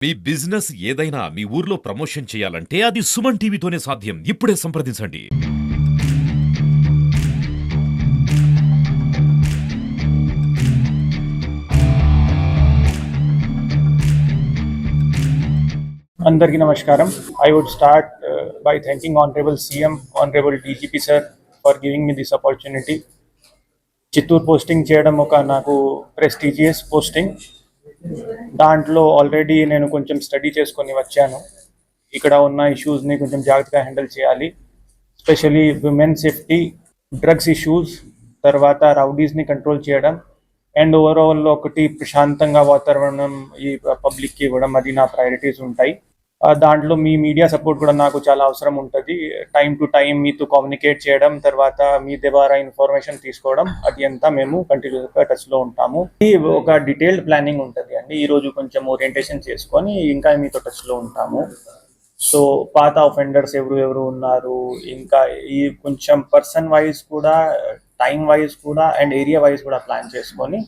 మీ business ఏదైనా మీ ఊర్లో promotion చేయాలంటే అది సుమన్ టీవీతోనే సాధ్యం. ఇప్పుడే సంప్రదించండి. అందరికీ నమస్కారం. I would start by thanking Honorable CM, Honorable DGP sir for giving me this opportunity. Chittoor posting చేయడం ఒక నాకు ప్రెస్టీజియస్ పోస్టింగ్. దాంట్లో ఆల్రెడీ నేను కొంచెం స్టడీ చేసుకొని వచ్చాను. ఇక్కడ ఉన్న ఇష్యూస్ని కొంచెం జాగ్రత్తగా హ్యాండిల్ చేయాలి. Especially women safety, drugs issues, తర్వాత రౌడీస్ని కంట్రోల్ చేయడం అండ్ ఓవరాల్ ఒకటి ప్రశాంతంగా వాతావరణం ఈ పబ్లిక్కి ఇవ్వడం, అది నా ప్రయారిటీస్ ఉంటాయి. దాంట్లో మీ మీడియా సపోర్ట్ కూడా నాకు చాలా అవసరం ఉంటుంది. టైం టు టైం మీతో కమ్యూనికేట్ చేయడం, తర్వాత మీ ద్వారా ఇన్ఫర్మేషన్ తీసుకోవడం, అది అంతా మేము కంటిన్యూస్గా టచ్లో ఉంటాము. ఒక డీటెయిల్డ్ ప్లానింగ్ ఉంటుంది అండి. ఈరోజు కొంచెం ఓరియంటేషన్ చేసుకొని ఇంకా మీతో టచ్లో ఉంటాము. సో పాత అఫెండర్స్ ఎవరు ఉన్నారు, ఇంకా ఈ కొంచెం పర్సన్ వైజ్ కూడా, టైం వైజ్ కూడా అండ్ ఏరియా వైజ్ కూడా ప్లాన్ చేసుకొని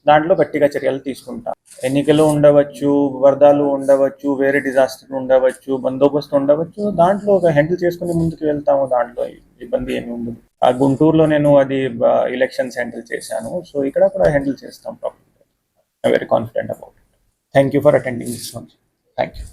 దాంట్లో గట్టిగా చర్యలు తీసుకుంటాం. ఎన్నికలు ఉండవచ్చు, వరదలు ఉండవచ్చు, వేరే డిజాస్టర్ ఉండవచ్చు, బందోబస్తు ఉండవచ్చు. దాంట్లో ఒక హ్యాండిల్ చేసుకుని ముందుకు వెళ్తాము. దాంట్లో ఇబ్బంది ఏమి ఉండదు. ఆ గుంటూరులో నేను అది ఎలక్షన్స్ హ్యాండిల్ చేశాను. సో ఇక్కడ కూడా హ్యాండిల్ చేస్తాం problem. I very confident about it. Thank you for attending this one. Thank you.